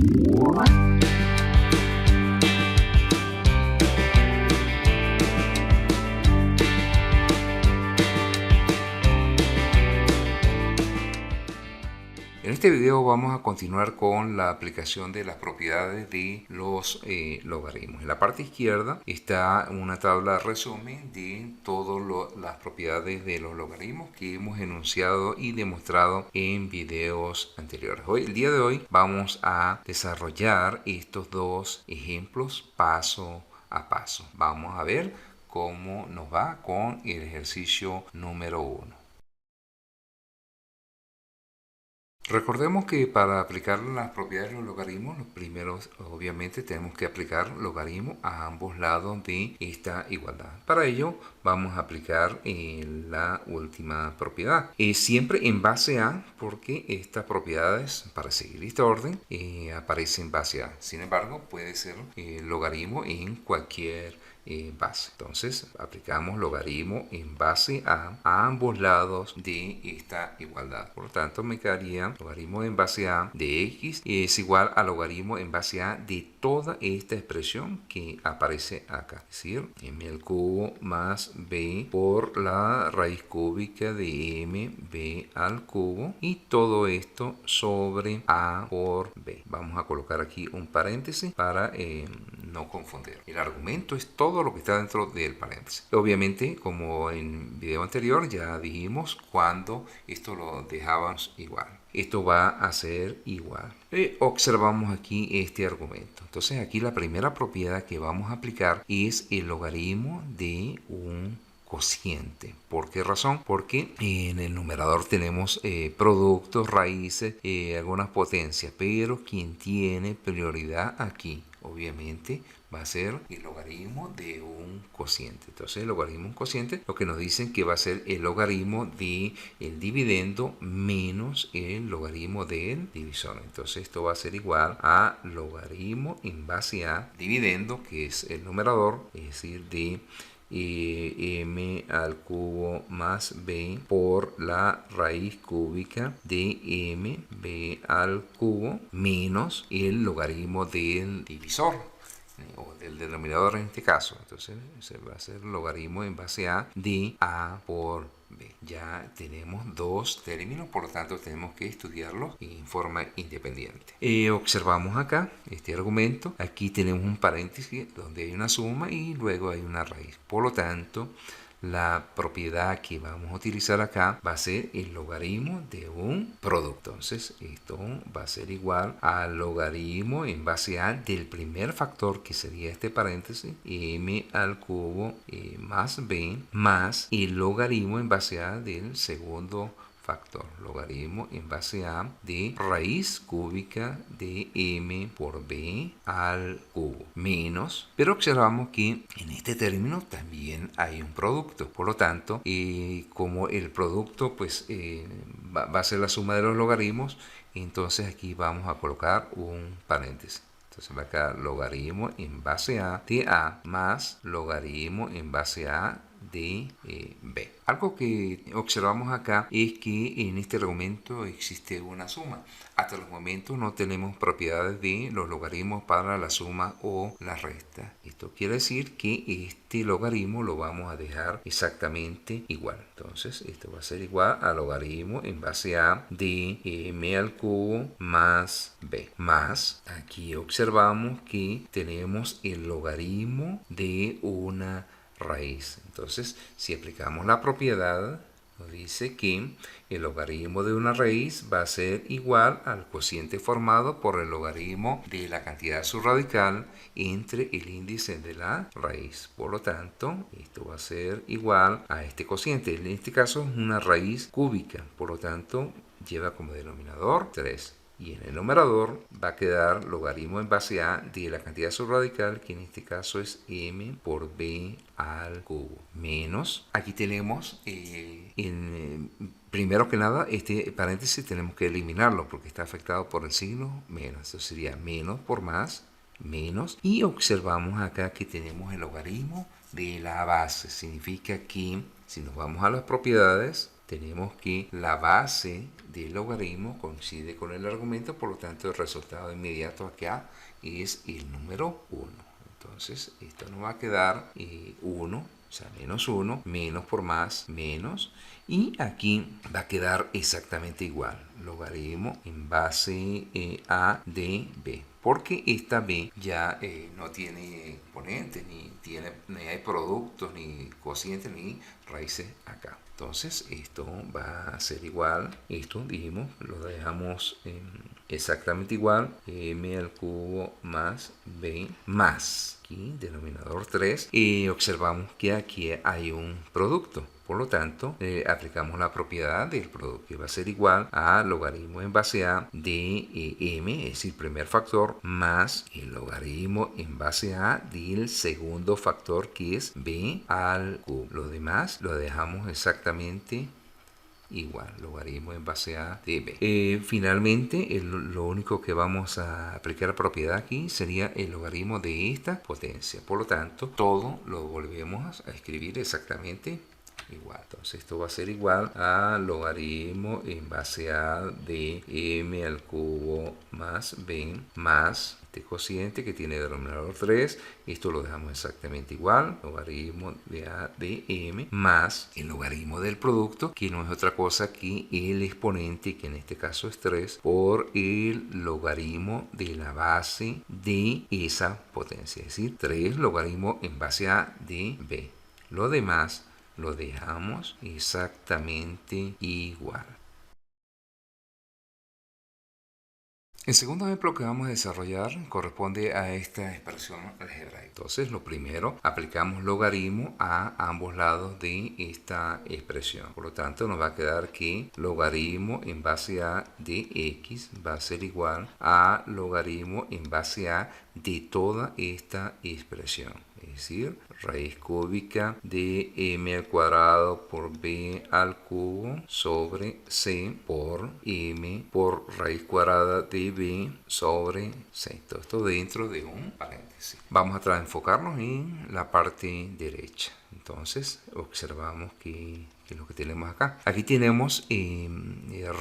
En este video vamos a continuar con la aplicación de las propiedades de los logaritmos. En la parte izquierda está una tabla de resumen de todas las propiedades de los logaritmos que hemos enunciado y demostrado en videos anteriores. El día de hoy vamos a desarrollar estos dos ejemplos paso a paso. Vamos a ver cómo nos va con el ejercicio número 1. Recordemos que para aplicar las propiedades de los logaritmos, los primeros obviamente tenemos que aplicar logaritmo a ambos lados de esta igualdad. Para ello vamos a aplicar la última propiedad. Siempre en base a, porque estas propiedades, para seguir esta orden, aparecen en base a. Sin embargo, puede ser logaritmo en cualquier base. Entonces aplicamos logaritmo en base a ambos lados de esta igualdad. Por lo tanto me quedaría logaritmo en base a de x es igual a logaritmo en base a de toda esta expresión que aparece acá, es decir, m al cubo más b por la raíz cúbica de m b al cubo, y todo esto sobre a por b. Vamos a colocar aquí un paréntesis para no confundir. El argumento es todo lo que está dentro del paréntesis. Obviamente, como en el video anterior ya dijimos, cuando esto lo dejábamos igual, esto va a ser igual. Observamos aquí este argumento. Entonces aquí la primera propiedad que vamos a aplicar es el logaritmo de un cociente. ¿Por qué razón? Porque en el numerador tenemos productos, raíces, algunas potencias, pero quien tiene prioridad aquí obviamente va a ser el logaritmo de un cociente. Entonces el logaritmo de un cociente lo que nos dicen que va a ser el logaritmo de el dividendo menos el logaritmo del divisor. Entonces esto va a ser igual a logaritmo en base a dividendo, que es el numerador, es decir, de m al cubo más b por la raíz cúbica de m b al cubo menos el logaritmo del divisor o del denominador en este caso. Entonces se va a hacer logaritmo en base a de a por b. Ya tenemos dos términos, por lo tanto tenemos que estudiarlos en forma independiente. Observamos acá este argumento. Aquí tenemos un paréntesis donde hay una suma y luego hay una raíz. Por lo tanto, la propiedad que vamos a utilizar acá va a ser el logaritmo de un producto. Entonces esto va a ser igual al logaritmo en base a del primer factor, que sería este paréntesis, m al cubo más b, más el logaritmo en base a del segundo factor, logaritmo en base a de raíz cúbica de m por b al cubo, menos, pero observamos que en este término también hay un producto. Por lo tanto, como el producto pues va a ser la suma de los logaritmos, entonces aquí vamos a colocar un paréntesis. Entonces va a quedar logaritmo en base a de a más logaritmo en base a de b. Algo que observamos acá es que en este argumento existe una suma. Hasta los momentos no tenemos propiedades de los logaritmos para la suma o la resta. Esto quiere decir que este logaritmo lo vamos a dejar exactamente igual. Entonces esto va a ser igual a logaritmo en base a de m al cubo más b. Más, aquí observamos que tenemos el logaritmo de una raíz. Entonces, si aplicamos la propiedad, nos dice que el logaritmo de una raíz va a ser igual al cociente formado por el logaritmo de la cantidad subradical entre el índice de la raíz. Por lo tanto, esto va a ser igual a este cociente. En este caso es una raíz cúbica, por lo tanto lleva como denominador 3. Y en el numerador va a quedar logaritmo en base a de la cantidad subradical, que en este caso es m por b al cubo, menos, aquí tenemos primero que nada este paréntesis tenemos que eliminarlo porque está afectado por el signo menos. Eso sería menos por más, menos, y observamos acá que tenemos el logaritmo de la base. Significa que si nos vamos a las propiedades, tenemos que la base del logaritmo coincide con el argumento, por lo tanto el resultado inmediato acá es el número 1. Entonces esto nos va a quedar 1, o sea, menos 1, menos por más, menos, y aquí va a quedar exactamente igual, logaritmo en base a de b, porque esta b ya no tiene exponentes, ni hay productos, ni cocientes, ni raíces acá. Entonces esto va a ser igual, esto dijimos, lo dejamos exactamente igual, m al cubo más b más, aquí denominador 3, y observamos que aquí hay un producto. Por lo tanto, aplicamos la propiedad del producto, que va a ser igual a logaritmo en base a de m, es decir, primer factor, más el logaritmo en base a del segundo factor, que es b al cubo. Lo demás lo dejamos exactamente igual, logaritmo en base a de b. Finalmente, lo único que vamos a aplicar propiedad aquí sería el logaritmo de esta potencia. Por lo tanto, todo lo volvemos a escribir exactamente igual. Entonces esto va a ser igual a logaritmo en base a de m al cubo más b más este cociente que tiene denominador 3. Esto lo dejamos exactamente igual, logaritmo de a de m más el logaritmo del producto, que no es otra cosa que el exponente, que en este caso es 3, por el logaritmo de la base de esa potencia, es decir, 3 logaritmo en base a de b. Lo demás lo dejamos exactamente igual. El segundo ejemplo que vamos a desarrollar corresponde a esta expresión algebraica. Entonces, lo primero, aplicamos logaritmo a ambos lados de esta expresión. Por lo tanto, nos va a quedar que logaritmo en base a de x va a ser igual a logaritmo en base a de toda esta expresión. Es decir, raíz cúbica de m al cuadrado por b al cubo sobre c por m por raíz cuadrada de b sobre c. Todo esto dentro de un paréntesis. Vamos a enfocarnos en la parte derecha. Entonces observamos que es lo que tenemos acá. Aquí tenemos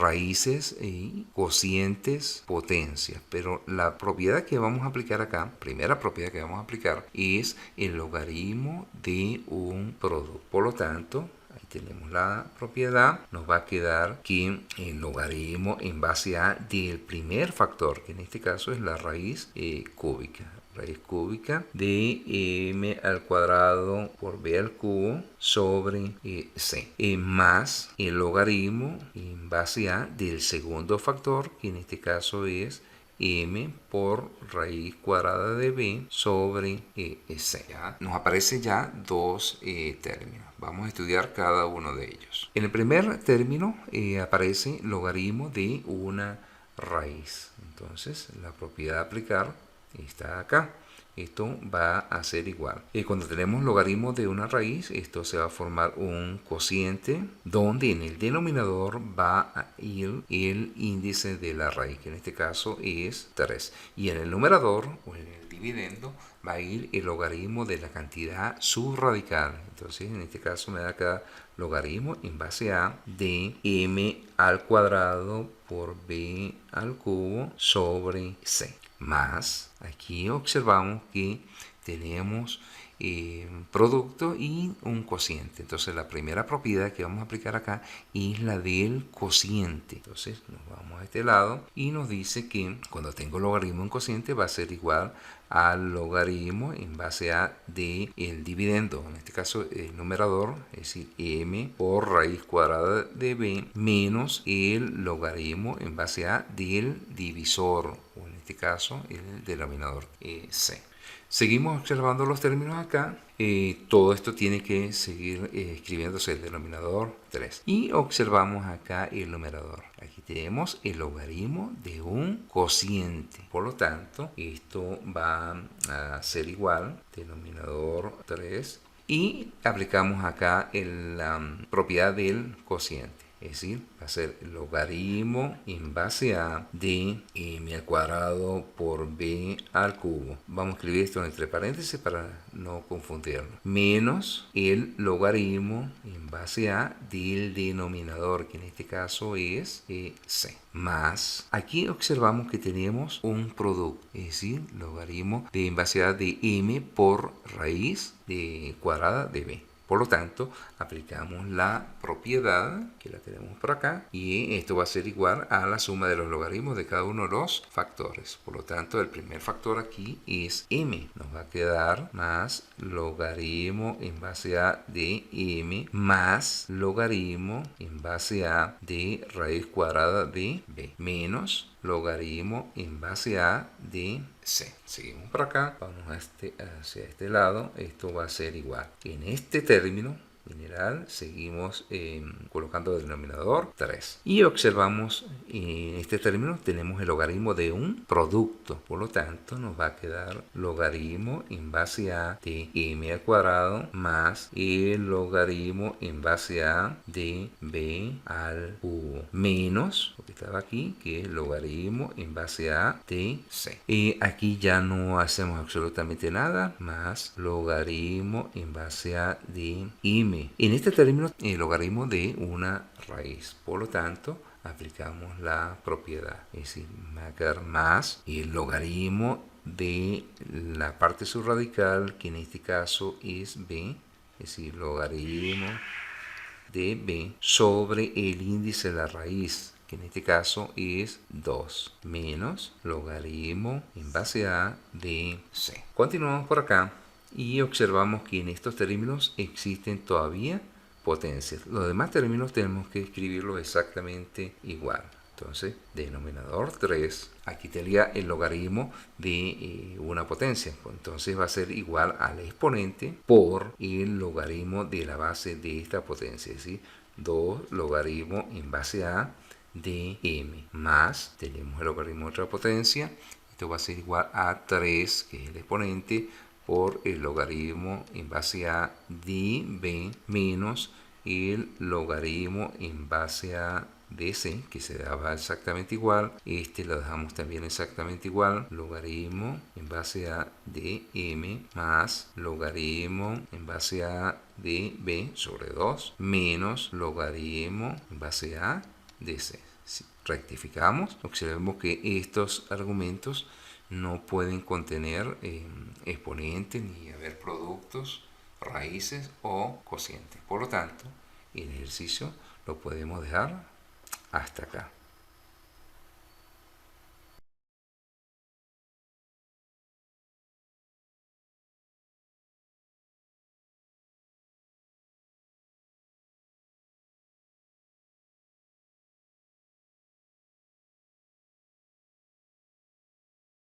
raíces y cocientes, potencias, pero la propiedad que vamos a aplicar acá, primera propiedad que vamos a aplicar, es el logaritmo de un producto. Por lo tanto, ahí tenemos la propiedad, nos va a quedar que el logaritmo en base a del primer factor, que en este caso es la raíz cúbica. Raíz cúbica de m al cuadrado por b al cubo sobre c, más el logaritmo en base a del segundo factor, que en este caso es m por raíz cuadrada de b sobre c. ¿Ya? Nos aparecen ya dos términos. Vamos a estudiar cada uno de ellos. En el primer término aparece logaritmo de una raíz. Entonces, la propiedad a aplicar está acá. Esto va a ser igual. Cuando tenemos logaritmo de una raíz, esto se va a formar un cociente donde en el denominador va a ir el índice de la raíz, que en este caso es 3. Y en el numerador o en el dividendo va a ir el logaritmo de la cantidad subradical. Entonces en este caso me da quedar logaritmo en base a de m al cuadrado por b al cubo sobre c. Más, aquí observamos que tenemos producto y un cociente. Entonces la primera propiedad que vamos a aplicar acá es la del cociente. Entonces nos vamos a este lado y nos dice que cuando tengo logaritmo en cociente va a ser igual al logaritmo en base a de el dividendo, en este caso el numerador, es decir, m por raíz cuadrada de b menos el logaritmo en base a del divisor, o en este caso el denominador c. Seguimos observando los términos acá. Todo esto tiene que seguir escribiéndose el denominador 3. Y observamos acá el numerador. Aquí tenemos el logaritmo de un cociente. Por lo tanto, esto va a ser igual, denominador 3. Y aplicamos acá la propiedad del cociente. Es decir, va a ser logaritmo en base a de m al cuadrado por b al cubo. Vamos a escribir esto entre paréntesis para no confundirnos. Menos el logaritmo en base a del denominador, que en este caso es c. Más, aquí observamos que tenemos un producto, es decir, logaritmo de en base a de m por raíz de cuadrada de b. Por lo tanto, aplicamos la propiedad, que la tenemos por acá, y esto va a ser igual a la suma de los logaritmos de cada uno de los factores. Por lo tanto, el primer factor aquí es m. Nos va a quedar más logaritmo en base a de m más logaritmo en base a de raíz cuadrada de b menos logaritmo en base a de c. Seguimos por acá, vamos hacia este lado, esto va a ser igual. En este término general seguimos colocando el denominador 3 y observamos en este término tenemos el logaritmo de un producto, por lo tanto nos va a quedar logaritmo en base a de m al cuadrado más el logaritmo en base a de b al cubo menos lo que estaba aquí, que es logaritmo en base a de c. Aquí ya no hacemos absolutamente nada, más logaritmo en base a de m. En este término, el logaritmo de una raíz. Por lo tanto, aplicamos la propiedad. Es decir, va a quedar más el logaritmo de la parte subradical, que en este caso es b. Es decir, logaritmo de b sobre el índice de la raíz, que en este caso es 2, menos logaritmo en base a de c. Continuamos por acá y observamos que en estos términos existen todavía potencias. Los demás términos tenemos que escribirlos exactamente igual. Entonces, denominador 3, aquí tendría el logaritmo de una potencia. Entonces va a ser igual al exponente por el logaritmo de la base de esta potencia. Es decir, 2 logaritmo en base a de m más, tenemos el logaritmo de otra potencia. Esto va a ser igual a 3, que es el exponente, por el logaritmo en base a de b menos el logaritmo en base a de c, que se daba exactamente igual. Este lo dejamos también exactamente igual. Logaritmo en base a de m más logaritmo en base a de b sobre 2 menos logaritmo en base a de c. Si rectificamos, observemos que estos argumentos no pueden contener exponentes ni haber productos, raíces o cocientes. Por lo tanto, el ejercicio lo podemos dejar hasta acá.